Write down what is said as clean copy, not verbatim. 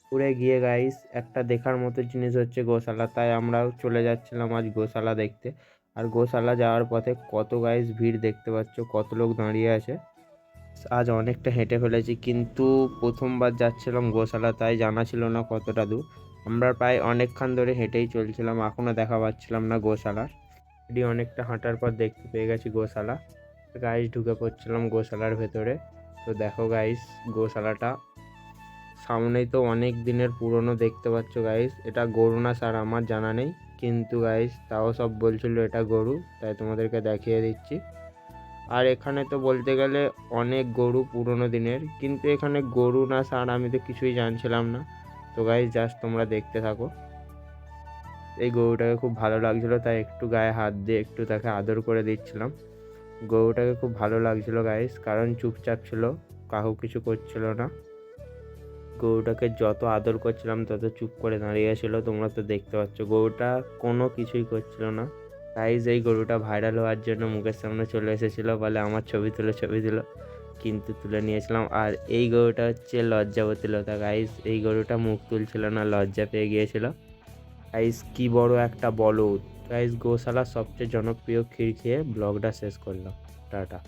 পুরে গিয়ে গাইস একটা দেখার মতো জিনিস হচ্ছে গোশালা, তাই আমরাও চলে যাচ্ছিলাম আজ গোশালা দেখতে। আর গোশালা যাওয়ার পথে কত গাইস ভিড় দেখতে পাচ্ছ, কত লোক দাঁড়িয়ে আছে। আজ অনেকটা হেঁটে ফেলেছি, কিন্তু প্রথমবার যাচ্ছিলাম গোশালা, তাই জানা ছিল না কতটা দূর। আমরা প্রায় অনেকক্ষণ ধরে হেঁটেই চলছিলাম, এখনও দেখা পাচ্ছিলাম না গোশালার। এটি অনেকটা হাঁটার পর দেখতে পেয়ে গেছি গোশালা। গাইস ঢুকে পড়ছিলাম গোশালার ভেতরে। তো দেখো গাইস, গোশালাটা সামনেই তো অনেক দিনের পুরনো দেখতে পাচ্ছ গাইস। এটা গরু না স্যার আমার জানা নেই, কিন্তু গাইস তাও সব বলছিল এটা গরু, তাই তোমাদেরকে দেখিয়ে দিচ্ছি। আর এখানে তো বলতে গেলে অনেক গরু পুরনো দিনের, কিন্তু এখানে গরু না ষাঁড় আমি তো কিছুই জানছিলাম না। তো গাইস জাস্ট তোমরা দেখতে থাকো। এই গরুটাকে খুব ভালো লাগছিলো, তাই একটু গায়ে হাত দিয়ে একটু তাকে আদর করে দিচ্ছিলাম। গরুটাকে খুব ভালো লাগছিলো গাইস, কারণ চুপচাপ ছিল, কাহু কিছু করছিল না। গরুটাকে যত আদর করছিলাম তত চুপ করে দাঁড়িয়ে ছিল, তোমরা তো দেখতে পাচ্ছ গরুটা কোনো কিছুই করছিল না। গাইজ এই গরুটা ভাইরাল হওয়ার জন্য মুখের সামনে চলে এসেছিলো, বলে আমার ছবি তুলো ছবি তুলো, কিন্তু তুলে নিয়েছিলাম। আর এই গরুটা হচ্ছে লজ্জাবতী লতা গাইজ, এই গরুটা মুখ তুলছিল না, লজ্জা পেয়ে গিয়েছিল। গাইজ কি বড় একটা বলদ। গাইজ গোশালার সবচেয়ে জনপ্রিয় ক্ষীর খেয়ে ব্লগটা শেষ করলাম। টাটা।